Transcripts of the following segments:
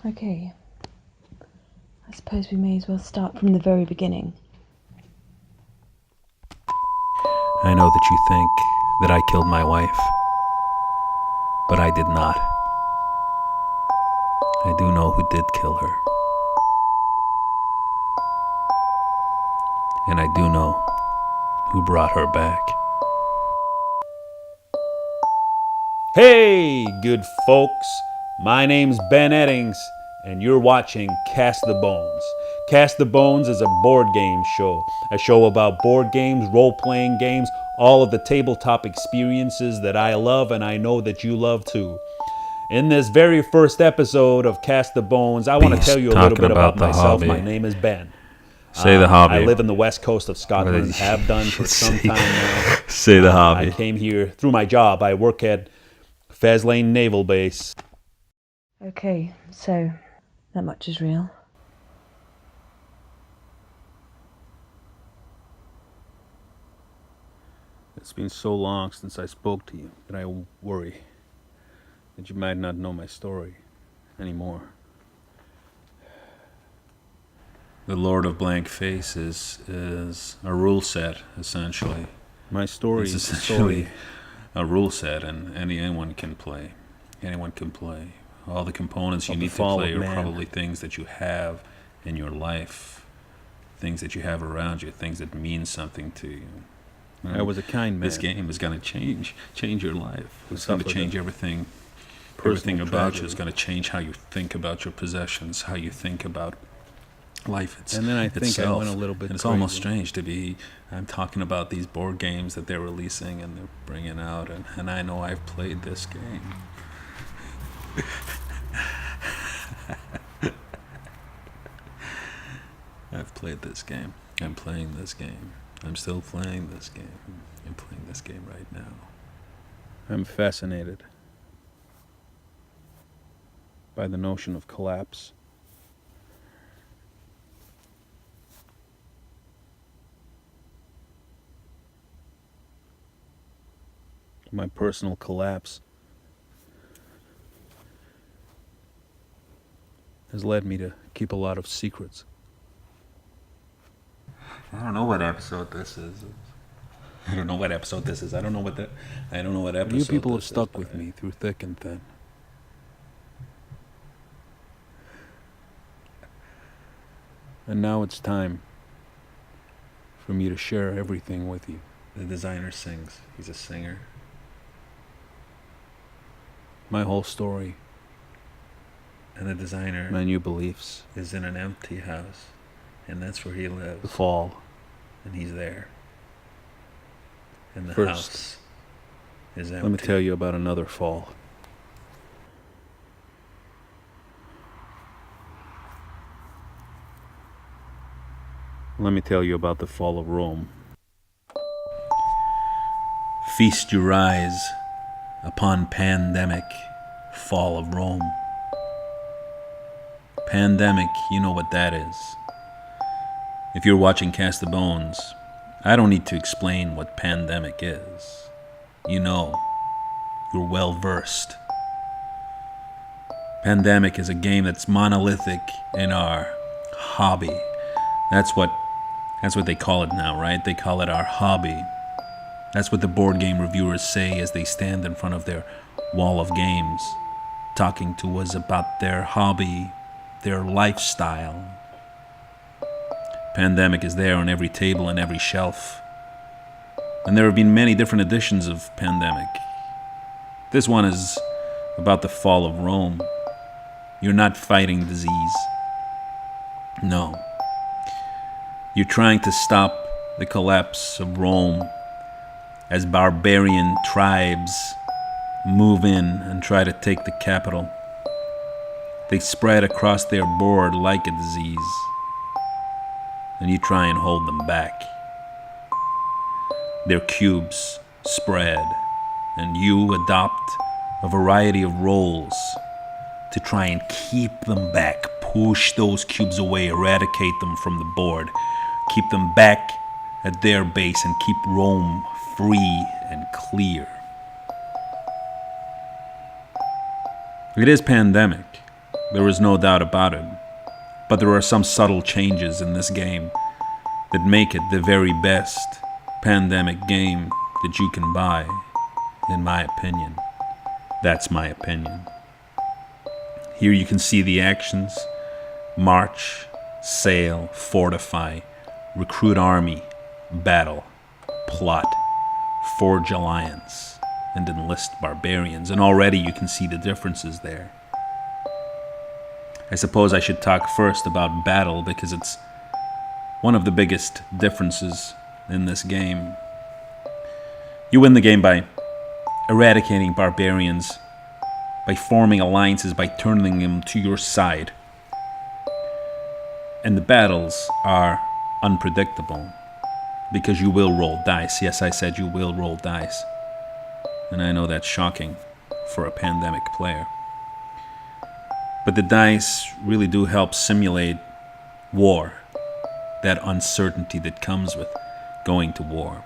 Okay. I suppose we may as well start from the very beginning. I know that you think that I killed my wife, but I did not. I do know who did kill her. And I do know who brought her back. Hey, good folks. My name's Ben Eddings, and you're watching Cast the Bones. Cast the Bones is a board game show. A show about board games, role-playing games, all of the tabletop experiences that I love and I know that you love too. In this very first episode of Cast the Bones, I want to tell you a little bit about myself. My name is Ben. Say the hobby. I live in the west coast of Scotland, have done for some time now. Say the hobby. I came here through my job. I work at Faslane Naval Base. Okay, so that much is real. It's been so long since I spoke to you that I worry that you might not know my story anymore. The Lord of Blank Face is a rule set, essentially. My story It's is essentially a rule set, and anyone can play. Anyone can play. All the components you need to play are probably things that you have in your life, things that you have around you, things that mean something to you. I was a kind man. This game is going to change your life. It's going to change everything. Personal Everything about tragedy. you is going to change how you think about your possessions, how you think about life itself. And then I think I went a little bit And it's crazy. almost strange to be. I'm talking about these board games that they're releasing and they're bringing out, and I know I've played this game. I've played this game. I'm playing this game. I'm still playing this game. I'm playing this game right now. I'm fascinated by the notion of collapse. My personal collapse has led me to keep a lot of secrets. I don't know what episode this is. I don't know what episode this is. I don't know what episode. You people have this stuck is, with me through thick and thin. And now it's time for me to share everything with you. The designer sings. He's a singer. My whole story, And the designer my new beliefs, is in an empty house. And that's where he the lives. fall. And he's there. And the First, house is empty. Let me tell you about another fall. Let me tell you about the fall of Rome. Feast your eyes upon pandemic, fall of Rome. Pandemic, you know what that is. If you're watching Cast the Bones, I don't need to explain what pandemic is. You know, you're well versed. Pandemic is a game that's monolithic in our hobby. That's what they call it now, right? They call it our hobby. That's what the board game reviewers say as they stand in front of their wall of games, talking to us about their hobby, their lifestyle. Pandemic is there on every table and every shelf. And there have been many different editions of Pandemic. This one is about the fall of Rome. You're not fighting disease. No. You're trying to stop the collapse of Rome as barbarian tribes move in and try to take the capital. They spread across their board like a disease, and you try and hold them back. Their cubes spread, and you adopt a variety of roles to try and keep them back, push those cubes away, eradicate them from the board, keep them back at their base, and keep Rome free and clear. It is pandemic. There is no doubt about it. But there are some subtle changes in this game that make it the very best pandemic game that you can buy, in my opinion. That's my opinion. Here you can see the actions: march, sail, fortify, recruit army, battle, plot, forge alliance, and enlist barbarians. And already you can see the differences there. I suppose I should talk first about battle because it's one of the biggest differences in this game. You win the game by eradicating barbarians, by forming alliances, by turning them to your side. And the battles are unpredictable because you will roll dice. Yes, I said you will roll dice. And I know that's shocking for a pandemic player. But the dice really do help simulate war, that uncertainty that comes with going to war.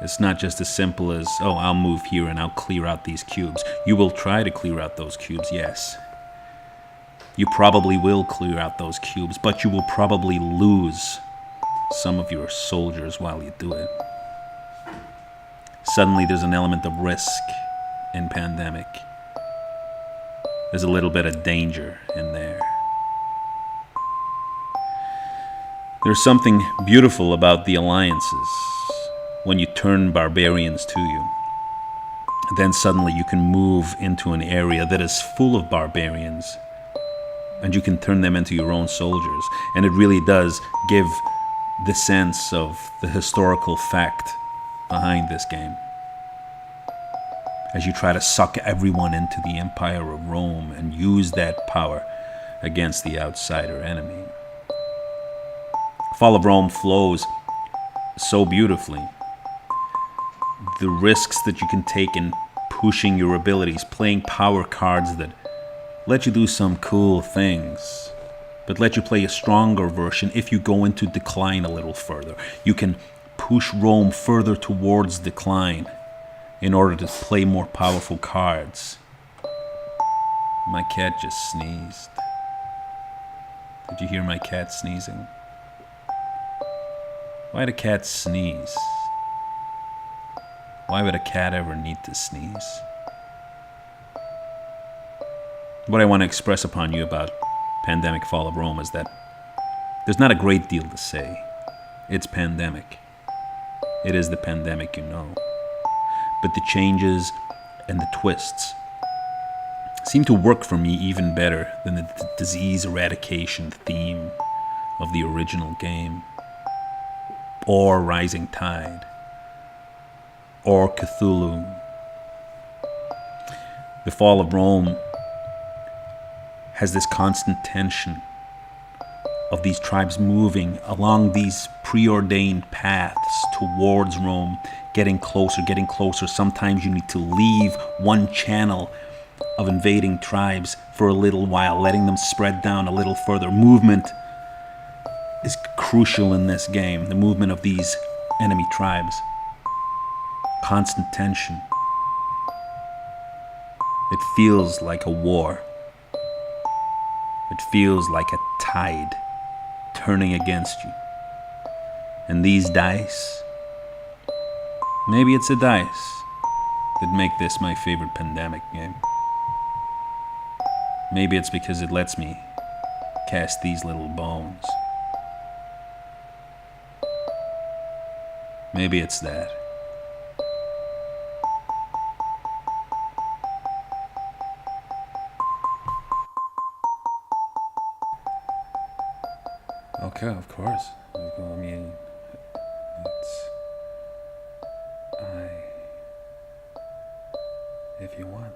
It's not just as simple as, oh, I'll move here and I'll clear out these cubes. You will try to clear out those cubes, yes. You probably will clear out those cubes, but you will probably lose some of your soldiers while you do it. Suddenly there's an element of risk in pandemic. There's a little bit of danger in there. There's something beautiful about the alliances when you turn barbarians to you. Then suddenly you can move into an area that is full of barbarians and you can turn them into your own soldiers. And it really does give the sense of the historical fact behind this game, as you try to suck everyone into the Empire of Rome and use that power against the outsider enemy. Fall of Rome flows so beautifully. The risks that you can take in pushing your abilities, playing power cards that let you do some cool things, but let you play a stronger version if you go into decline a little further. You can push Rome further towards decline in order to play more powerful cards. My cat just sneezed. Did you hear my cat sneezing? Why do cats sneeze? Why would a cat ever need to sneeze? What I want to express upon you about Pandemic Fall of Rome is that there's not a great deal to say. It's pandemic. It is the pandemic you know. But the changes and the twists seem to work for me even better than the disease eradication theme of the original game, or Rising Tide, or Cthulhu. The Fall of Rome has this constant tension of these tribes moving along these preordained paths towards Rome, getting closer. Sometimes you need to leave one channel of invading tribes for a little while, letting them spread down a little further. Movement is crucial in this game, the movement of these enemy tribes. Constant tension. It feels like a war. It feels like a tide turning against you. And these dice, maybe it's the dice that make this my favorite pandemic game. Maybe it's because it lets me cast these little bones. Maybe it's that. Okay, of course. I mean, if you want.